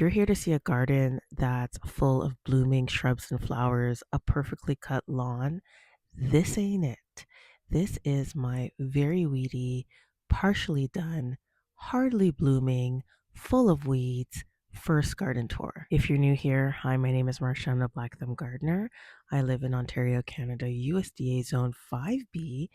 If you're here to see a garden that's full of blooming shrubs and flowers, a perfectly cut lawn, this ain't it. This is my very weedy, partially done, hardly blooming, full of weeds first garden tour. If you're new here, hi, my name is Marcia. I'm a Black Thumb Gardener. I live in Ontario, Canada, USDA Zone 5B,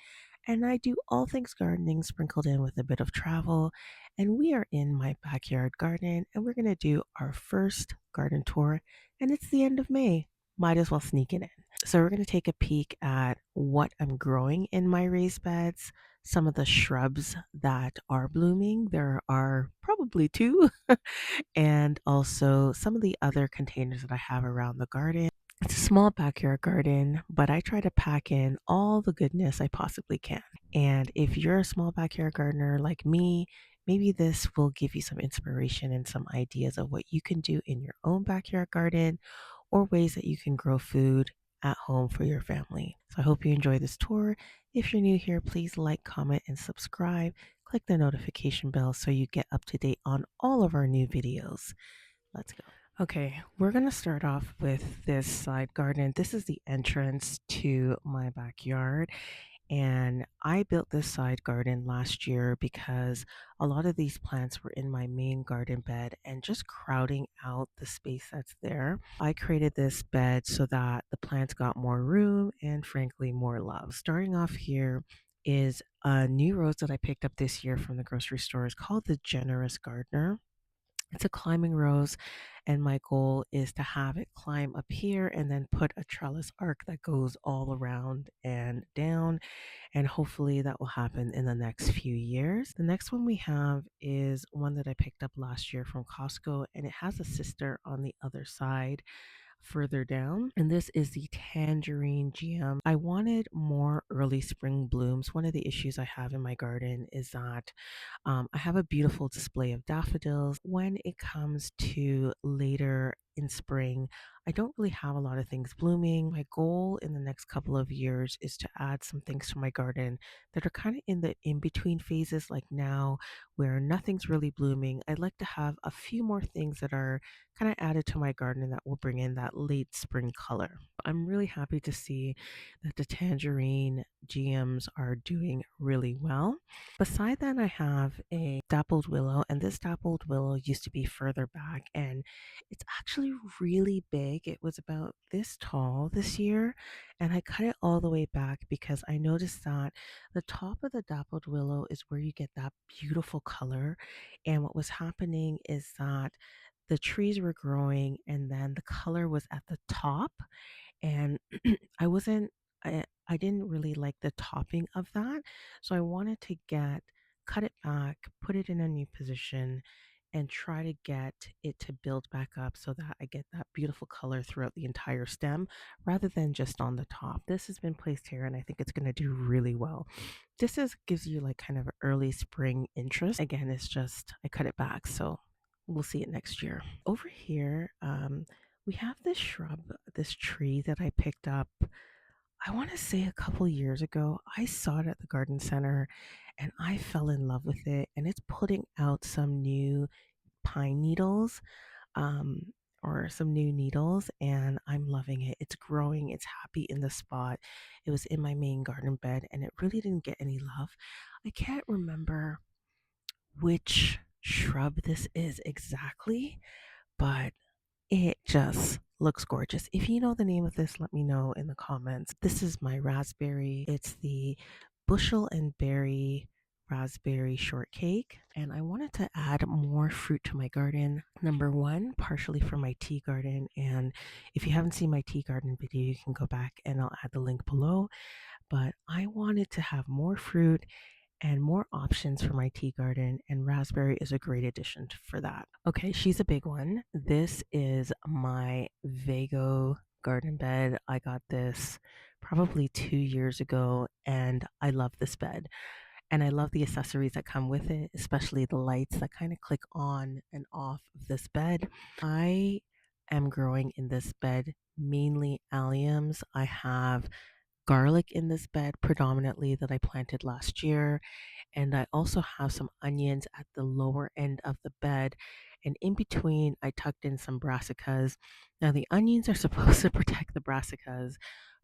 and I do all things gardening sprinkled in with a bit of travel. And we are in my backyard garden, and we're going to do our first garden tour, and it's the end of May. Might as well sneak it in. So we're going to take a peek at what I'm growing in my raised beds, some of the shrubs that are blooming. There are probably two, and also some of the other containers that I have around the garden. It's a small backyard garden, but I try to pack in all the goodness I possibly can. And if you're a small backyard gardener like me, maybe this will give you some inspiration and some ideas of what you can do in your own backyard garden or ways that you can grow food at home for your family. So I hope you enjoy this tour. If you're new here, please like, comment, and subscribe. Click the notification bell so you get up to date on all of our new videos. Let's go. Okay, we're going to start off with this side garden. This is the entrance to my backyard. And I built this side garden last year because a lot of these plants were in my main garden bed and just crowding out the space that's there. I created this bed so that the plants got more room and, frankly, more love. Starting off here is a new rose that I picked up this year from the grocery store. It's called the Generous Gardener. It's a climbing rose, and my goal is to have it climb up here and then put a trellis arc that goes all around and down. And hopefully that will happen in the next few years. The next one we have is one that I picked up last year from Costco, and it has a sister on the other side further down, and this is the Tangerine GM. I wanted more early spring blooms. One of the issues I have in my garden is that I have a beautiful display of daffodils. When it comes to later in spring, I don't really have a lot of things blooming. My goal in the next couple of years is to add some things to my garden that are kind of in the in between phases, like now where nothing's really blooming. I'd like to have a few more things that are kind of added to my garden that will bring in that late spring color. I'm really happy to see that the tangerine GMs are doing really well. Beside that, I have a dappled willow, and this dappled willow used to be further back, and it's actually really big. It was about this tall this year, and I cut it all the way back because I noticed that the top of the dappled willow is where you get that beautiful color. And what was happening is that the trees were growing, and then the color was at the top, and I wasn't I didn't really like the topping of that. So I wanted to cut it back, put it in a new position, and try to get it to build back up so that I get that beautiful color throughout the entire stem rather than just on the top. This has been placed here, and I think it's going to do really well. This is gives you like kind of early spring interest. Again, it's just I cut it back, so we'll see it next year. Over here, we have this shrub, this tree that I picked up, I want to say a couple years ago. I saw it at the garden center and I fell in love with it. And it's putting out some new pine needles, um, or some new needles, and I'm loving it. It's growing, it's happy in the spot. It was in my main garden bed and it really didn't get any love. I can't remember which shrub this is exactly, but it just looks gorgeous. If you know the name of this, let me know in the comments. This is my raspberry. It's the bushel and berry raspberry shortcake. And I wanted to add more fruit to my garden. Number one, partially for my tea garden. And if you haven't seen my tea garden video, you can go back and I'll add the link below. But I wanted to have more fruit and more options for my tea garden, and raspberry is a great addition for that. Okay, she's a big one. This is my Vago garden bed. I got this probably 2 years ago, and I love this bed. And I love the accessories that come with it, especially the lights that kind of click on and off of this bed. I am growing in this bed mainly alliums. I have garlic in this bed predominantly that I planted last year. And I also have some onions at the lower end of the bed. And in between, I tucked in some brassicas. Now, the onions are supposed to protect the brassicas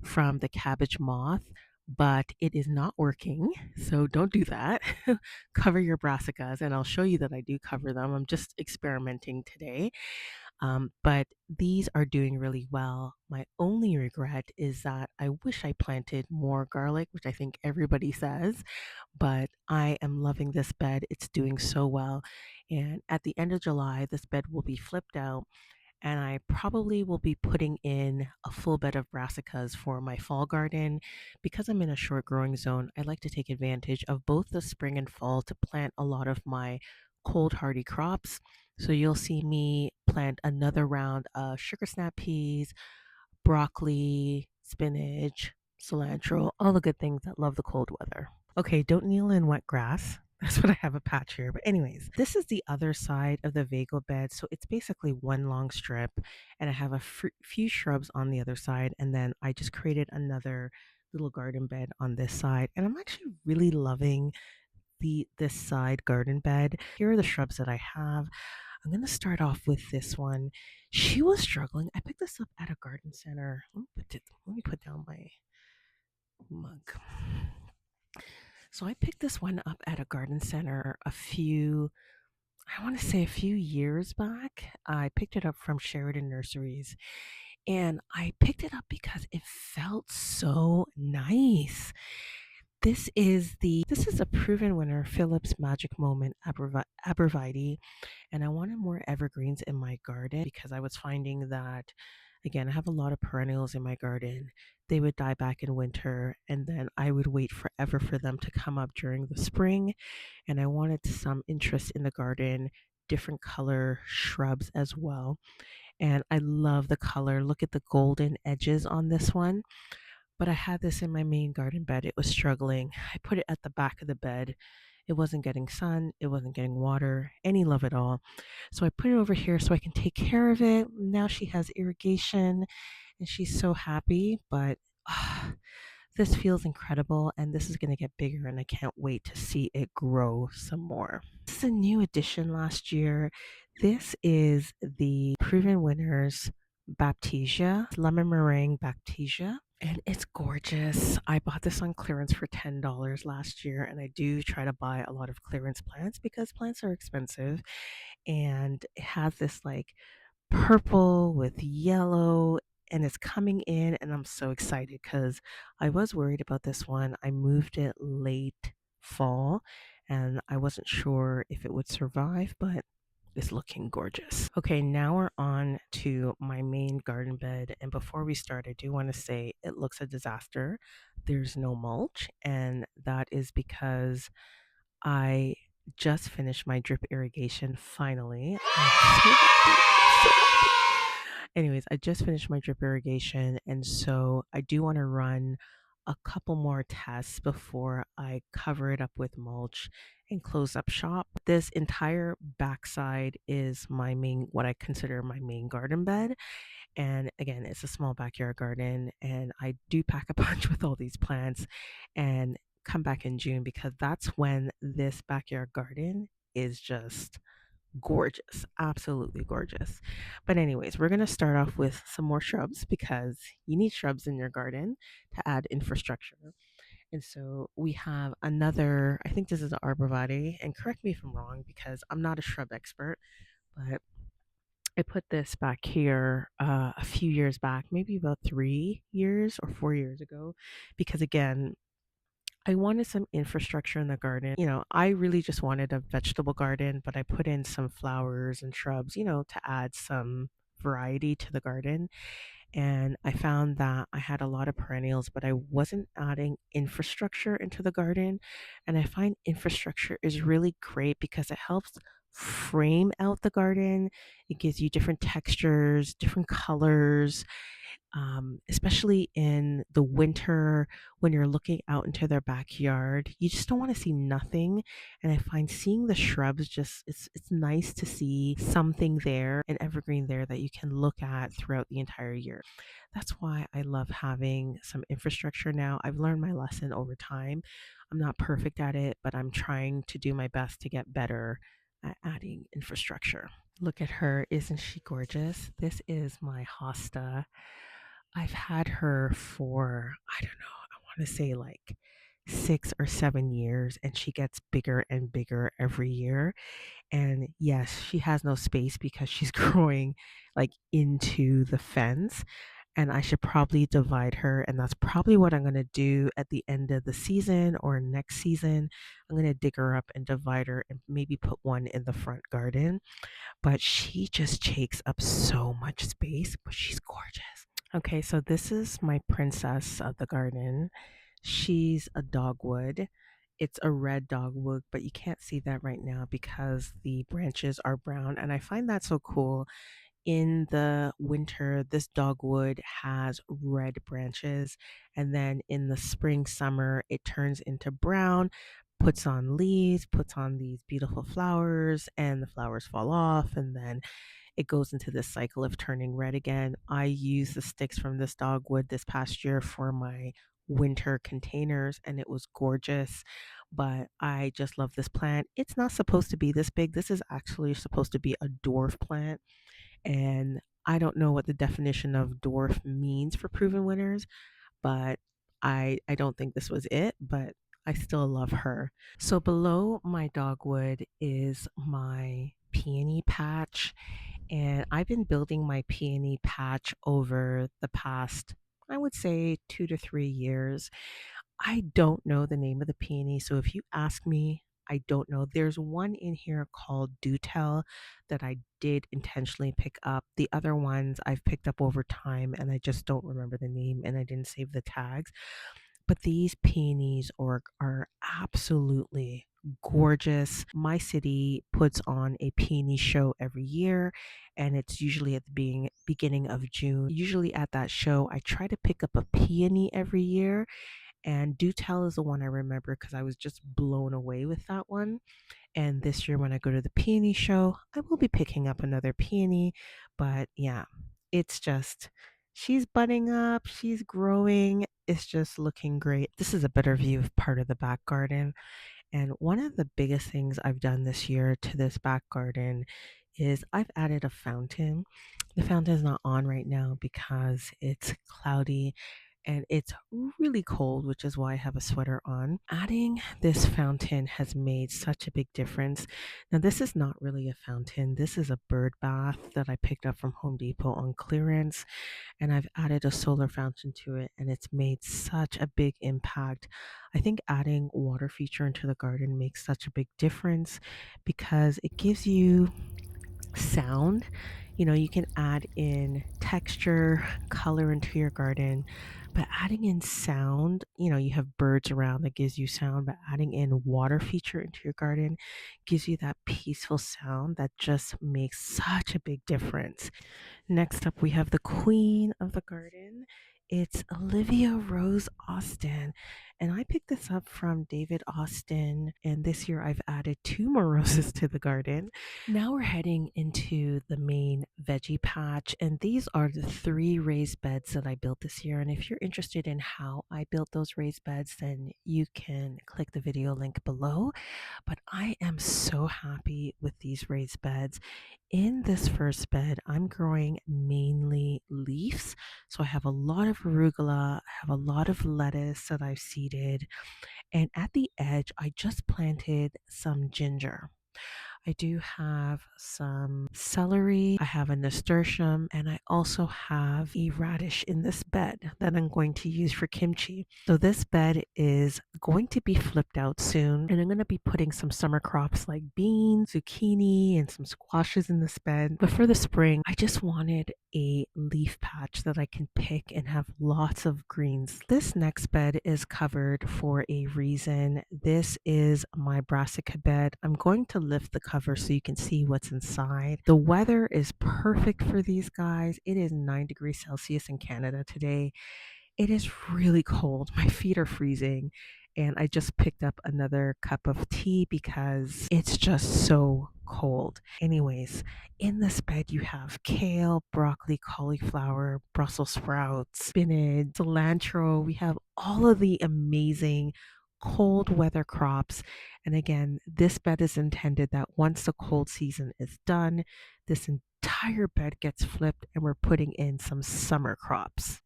from the cabbage moth, but it is not working. So don't do that. Cover your brassicas, and I'll show you that I do cover them. I'm just experimenting today. But these are doing really well. My only regret is that I wish I planted more garlic, which I think everybody says, but I am loving this bed. It's doing so well. And at the end of July, this bed will be flipped out, and I probably will be putting in a full bed of brassicas for my fall garden. Because I'm in a short growing zone, I like to take advantage of both the spring and fall to plant a lot of my cold hardy crops. So you'll see me plant another round of sugar snap peas, broccoli, spinach, cilantro, all the good things that love the cold weather. Okay, don't kneel in wet grass. That's what I have a patch here. But anyways, this is the other side of the Vago bed. So it's basically one long strip, and I have a few shrubs on the other side. And then I just created another little garden bed on this side. And I'm actually really loving this side garden bed. Here are the shrubs that I have. I'm going to start off with this one. She was struggling. I picked this up at a garden center. Let me put down my mug. So I picked this one up at a garden center I want to say a few years back. I picked it up from Sheridan Nurseries, and I picked it up because it felt so nice. This is a proven winner, Phillips Magic Moment Abrevieties, and I wanted more evergreens in my garden because I was finding that, again, I have a lot of perennials in my garden. They would die back in winter, and then I would wait forever for them to come up during the spring. And I wanted some interest in the garden, different color shrubs as well. And I love the color. Look at the golden edges on this one. But I had this in my main garden bed. It was struggling. I put it at the back of the bed. It wasn't getting sun, it wasn't getting water, any love at all. So I put it over here so I can take care of it. Now she has irrigation and she's so happy. But this feels incredible, and this is going to get bigger, and I can't wait to see it grow some more. This is a new addition last year. This is the Proven Winners Baptisia, lemon meringue Baptisia. And it's gorgeous. I bought this on clearance for $10 last year, and I do try to buy a lot of clearance plants because plants are expensive. And it has this like purple with yellow, and it's coming in, and I'm so excited because I was worried about this one. I moved it late fall, and I wasn't sure if it would survive, but it's looking gorgeous. Okay, now we're on to my main garden bed, and before we start, I do want to say it looks a disaster. There's no mulch, and that is because I just finished my drip irrigation finally. I'm so happy. I'm so happy. Anyways, I just finished my drip irrigation, and so I do want to run a couple more tests before I cover it up with mulch and close up shop. This entire backside is what I consider my main garden bed. And again, it's a small backyard garden, and I do pack a punch with all these plants and come back in June because that's when this backyard garden is just gorgeous, absolutely gorgeous. But anyways, we're going to start off with some more shrubs because you need shrubs in your garden to add infrastructure. And so we have another, I think this is an arborvitae, and correct me if I'm wrong because I'm not a shrub expert, but I put this back here a few years back, maybe about 3 years or 4 years ago, because again, I wanted some infrastructure in the garden. I really just wanted a vegetable garden, but I put in some flowers and shrubs, to add some variety to the garden. And I found that I had a lot of perennials, but I wasn't adding infrastructure into the garden. And I find infrastructure is really great because it helps frame out the garden. It gives you different textures, different colors, especially in the winter when you're looking out into their backyard. You just don't want to see nothing. And I find seeing the shrubs just it's nice to see something there, an evergreen there that you can look at throughout the entire year. That's why I love having some infrastructure now. I've learned my lesson over time. I'm not perfect at it, but I'm trying to do my best to get better at adding infrastructure. Look at her. Isn't she gorgeous? This is my hosta. I've had her for, I don't know, I want to say like 6 or 7 years, and she gets bigger and bigger every year. And yes, she has no space because she's growing like into the fence. And I should probably divide her. And that's probably what I'm going to do at the end of the season or next season. I'm going to dig her up and divide her and maybe put one in the front garden. But she just takes up so much space, but she's gorgeous. Okay, so this is my princess of the garden. She's a dogwood. It's a red dogwood, but you can't see that right now because the branches are brown. And I find that so cool. In the winter, this dogwood has red branches. And then in the spring, summer, it turns into brown, puts on leaves, puts on these beautiful flowers, and the flowers fall off. And then it goes into this cycle of turning red again. I used the sticks from this dogwood this past year for my winter containers, and it was gorgeous. But I just love this plant. It's not supposed to be this big. This is actually supposed to be a dwarf plant. And I don't know what the definition of dwarf means for proven winners, but I don't think this was it, but I still love her. So below my dogwood is my peony patch, and I've been building my peony patch over the past, I would say, 2 to 3 years. I don't know the name of the peony, so if you ask me, I don't know. There's one in here called Do Tell that I did intentionally pick up. The other ones I've picked up over time and I just don't remember the name and I didn't save the tags. But these peonies are absolutely gorgeous. My city puts on a peony show every year, and it's usually at the beginning of June. Usually at that show, I try to pick up a peony every year, and Do Tell is the one I remember because I was just blown away with that one. And this year, when I go to the peony show, I will be picking up another peony. But yeah, it's just, she's budding up, she's growing. It's just looking great. This is a better view of part of the back garden. And one of the biggest things I've done this year to this back garden is I've added a fountain. The fountain is not on right now because it's cloudy and it's really cold, which is why I have a sweater on. Adding this fountain has made such a big difference. Now, this is not really a fountain. This is a bird bath that I picked up from Home Depot on clearance, and I've added a solar fountain to it, and it's made such a big impact. I think adding water feature into the garden makes such a big difference because it gives you sound. You know, you can add in texture, color into your garden, but adding in sound, you have birds around that gives you sound, but adding in water feature into your garden gives you that peaceful sound that just makes such a big difference. Next up, we have the queen of the garden. It's Olivia Rose Austin. And I picked this up from David Austin. And this year I've added two more roses to the garden. Now we're heading into the main veggie patch. And these are the 3 raised beds that I built this year. And if you're interested in how I built those raised beds, then you can click the video link below. But I am so happy with these raised beds. In this first bed, I'm growing mainly leaves. So I have a lot of arugula, I have a lot of lettuce that I've seeded. And at the edge, I just planted some ginger. I do have some celery, I have a nasturtium, and I also have a radish in this bed that I'm going to use for kimchi. So this bed is going to be flipped out soon, and I'm going to be putting some summer crops like beans, zucchini, and some squashes in this bed. But for the spring, I just wanted a leaf patch that I can pick and have lots of greens. This next bed is covered for a reason. This is my brassica bed. I'm going to lift the cover so you can see what's inside. The weather is perfect for these guys. It is 9 degrees Celsius in Canada today. It is really cold. My feet are freezing. And I just picked up another cup of tea because it's just so cold. Anyways, in this bed, you have kale, broccoli, cauliflower, Brussels sprouts, spinach, cilantro. We have all of the amazing cold weather crops. And again, this bed is intended that once the cold season is done, this entire bed gets flipped and we're putting in some summer crops.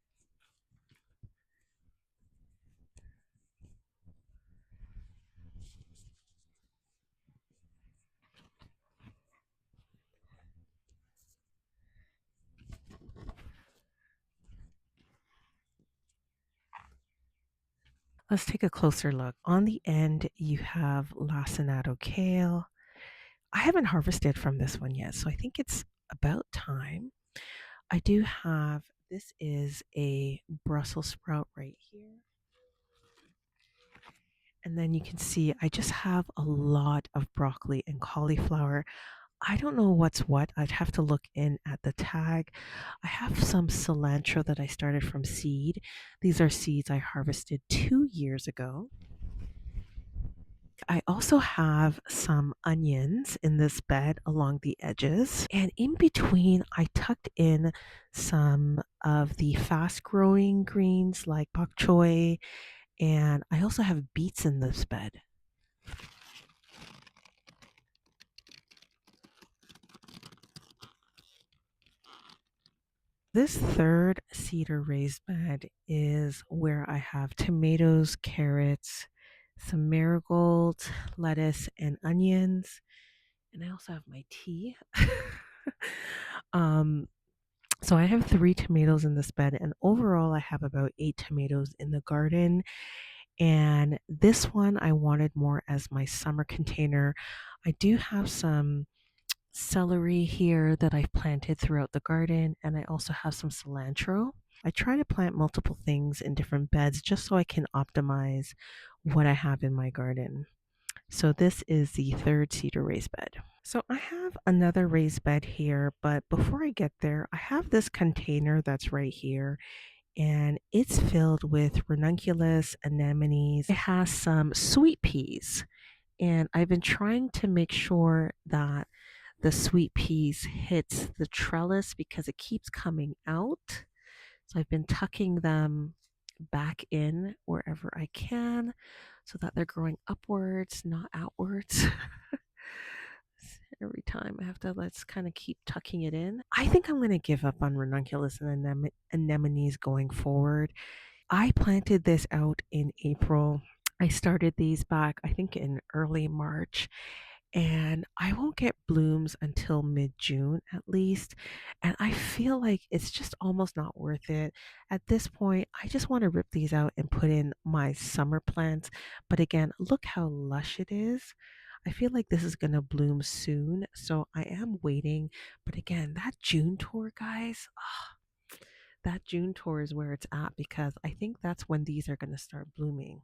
Let's take a closer look. On the end, you have lacinato kale. I haven't harvested from this one yet, so I think it's about time. I do have, this is a Brussels sprout right here. And then you can see I just have a lot of broccoli and cauliflower. I don't know what's what. I'd have to look in at the tag. I have some cilantro that I started from seed. These are seeds I harvested 2 years ago. I also have some onions in this bed along the edges. And in between, I tucked in some of the fast growing greens like bok choy. And I also have beets in this bed. This third cedar raised bed is where I have tomatoes, carrots, some marigold, lettuce, and onions. And I also have my tea. um, so I have 3 tomatoes in this bed, and overall, I have about 8 tomatoes in the garden. And this one I wanted more as my summer container. I do have some celery here that I've planted throughout the garden, and I also have some cilantro. I try to plant multiple things in different beds just so I can optimize what I have in my garden. So this is the third cedar raised bed. So I have another raised bed here, but before I get there, I have this container that's right here, and it's filled with ranunculus, anemones. It has some sweet peas, and I've been trying to make sure that the sweet peas hits the trellis because it keeps coming out. So I've been tucking them back in wherever I can so that they're growing upwards, not outwards. Every time I have to, let's kind of keep tucking it in. I think I'm going to give up on ranunculus and anemones going forward. I planted this out in April. I started these back, I think, in early March, and I won't get blooms until mid June at least. And I feel like it's just almost not worth it. At this point, I just want to rip these out and put in my summer plants. But again, look how lush it is. I feel like this is going to bloom soon. So I am waiting. But again, that June tour, guys, that June tour is where it's at because I think that's when these are going to start blooming.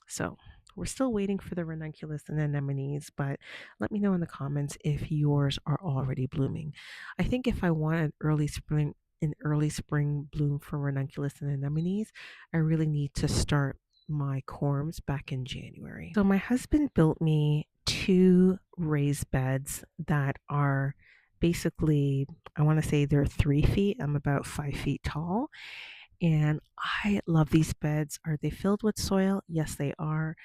So we're still waiting for the ranunculus and anemones, but let me know in the comments if yours are already blooming. I think if I want an early spring bloom for ranunculus and anemones, I really need to start my corms back in January. So my husband built me 2 raised beds that are basically, I want to say they're 3 feet. I'm about 5 feet tall. And I love these beds. Are they filled with soil? Yes, they are.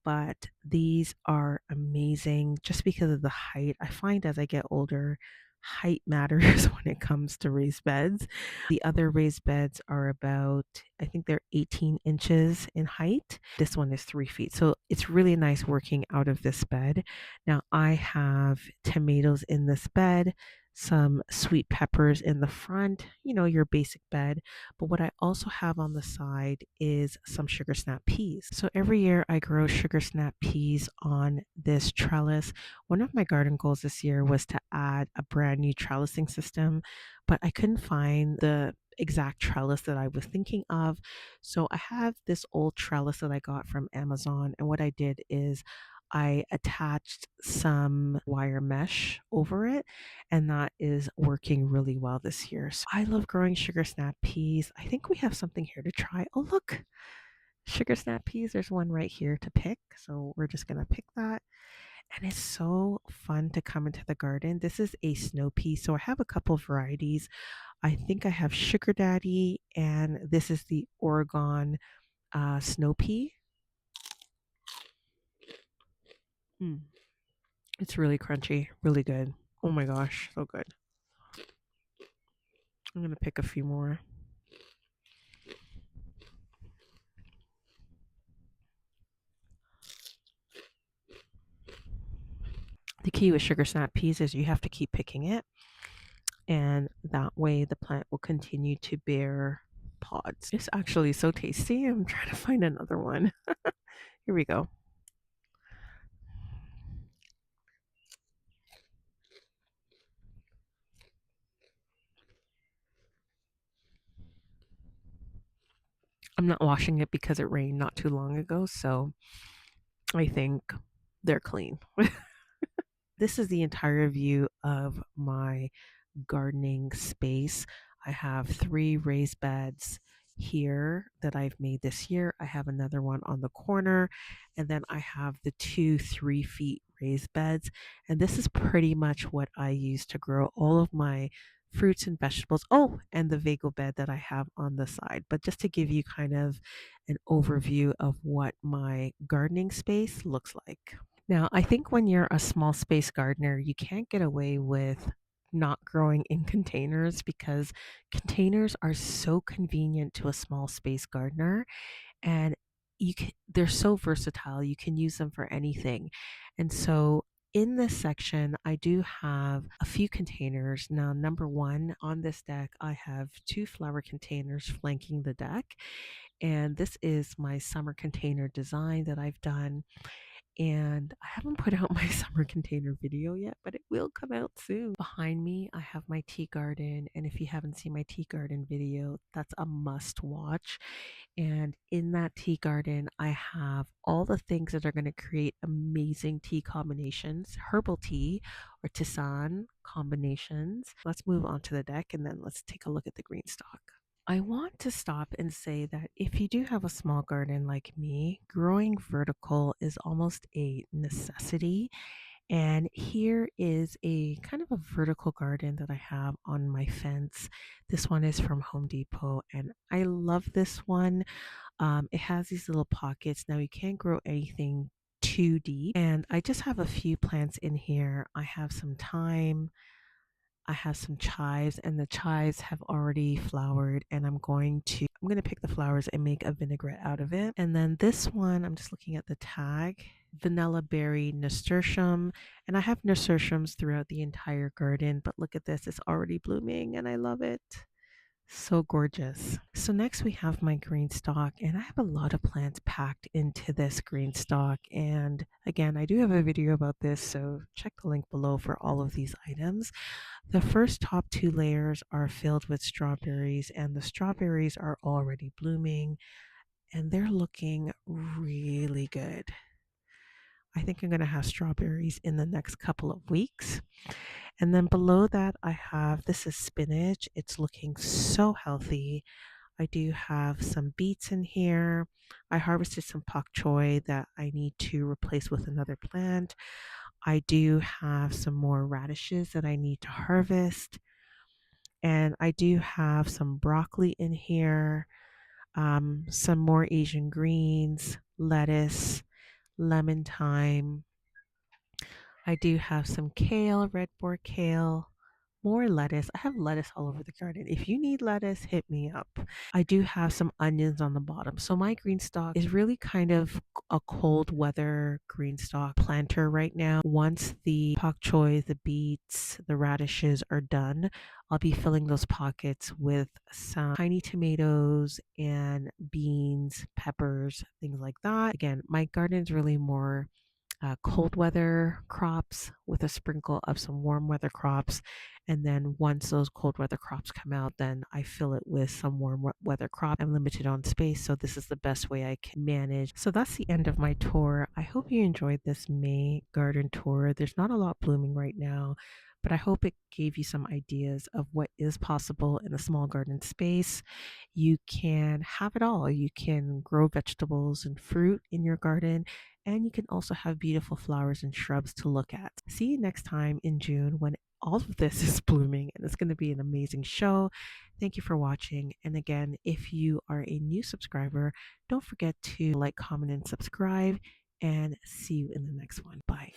But these are amazing just because of the height. I find as I get older, height matters when it comes to raised beds. The other raised beds are about, I think they're 18 inches in height. This one is 3 feet. So it's really nice working out of this bed. Now I have tomatoes in this bed, some sweet peppers in the front, your basic bed. But what I also have on the side is some sugar snap peas. So every year I grow sugar snap peas on this trellis. One of my garden goals this year was to add a brand new trellising system, but I couldn't find the exact trellis that I was thinking of. So I have this old trellis that I got from Amazon. And what I did is I attached some wire mesh over it, and that is working really well this year. So I love growing sugar snap peas. I think we have something here to try. Oh, look, sugar snap peas. There's one right here to pick. So we're just going to pick that. And it's so fun to come into the garden. This is a snow pea. So I have a couple varieties. I think I have Sugar Daddy, and this is the Oregon snow pea. Mm, it's really crunchy, really good. Oh my gosh, so good. I'm going to pick a few more. The key with sugar snap peas is you have to keep picking it, and that way the plant will continue to bear pods. It's actually so tasty. I'm trying to find another one. Here we go. I'm not washing it because it rained not too long ago, so I think they're clean. This is the entire view of my gardening space. I have 3 raised beds here that I've made this year. I have another one on the corner, and then I have the 2 3 feet raised beds. And this is pretty much what I use to grow all of my fruits and vegetables. Oh, and the Vago bed that I have on the side. But just to give you kind of an overview of what my gardening space looks like. Now, I think when you're a small space gardener, you can't get away with not growing in containers because containers are so convenient to a small space gardener, and they're so versatile. You can use them for anything. And so in this section, I do have a few containers. Now, number one, on this deck, I have 2 flower containers flanking the deck. And this is my summer container design that I've done. And I haven't put out my summer container video yet, but it will come out soon. Behind me, I have my tea garden. And if you haven't seen my tea garden video, that's a must watch. And in that tea garden, I have all the things that are going to create amazing tea combinations, herbal tea or tisane combinations. Let's move on to the deck and then let's take a look at the GreenStalk. I want to stop and say that if you do have a small garden like me, growing vertical is almost a necessity. And here is a kind of a vertical garden that I have on my fence. This one is from Home Depot, and I love this one. It has these little pockets. Now, you can't grow anything too deep, and I just have a few plants in here. I have some thyme, I have some chives, and the chives have already flowered, and I'm going to pick the flowers and make a vinaigrette out of it. And then this one, I'm just looking at the tag, vanilla berry nasturtium, and I have nasturtiums throughout the entire garden, but look at this, it's already blooming and I love it. So gorgeous. So next we have my green stalk, and I have a lot of plants packed into this green stalk. And again, I do have a video about this, so check the link below for all of these items. The first top 2 layers are filled with strawberries, and the strawberries are already blooming and they're looking really good. I think I'm going to have strawberries in the next couple of weeks. And then below that, I have this is spinach. It's looking so healthy. I do have some beets in here. I harvested some pak choi that I need to replace with another plant. I do have some more radishes that I need to harvest. And I do have some broccoli in here, some more Asian greens, lettuce, lemon thyme. I do have some kale, red boar kale, more lettuce. I have lettuce all over the garden. If you need lettuce, hit me up. I do have some onions on the bottom. So my green stalk is really kind of a cold weather green stalk planter right now. Once the pak choi, the beets, the radishes are done, I'll be filling those pockets with some tiny tomatoes and beans, peppers, things like that. Again, my garden is really more cold weather crops with a sprinkle of some warm weather crops. And then once those cold weather crops come out, then I fill it with some warm weather crop. I'm limited on space, so this is the best way I can manage. So that's the end of my tour. I hope you enjoyed this May garden tour. There's not a lot blooming right now, but I hope it gave you some ideas of what is possible in a small garden space. You can have it all. You can grow vegetables and fruit in your garden, and you can also have beautiful flowers and shrubs to look at. See you next time in June when all of this is blooming, and it's going to be an amazing show. Thank you for watching. And again, if you are a new subscriber, don't forget to like, comment, and subscribe. And see you in the next one. Bye.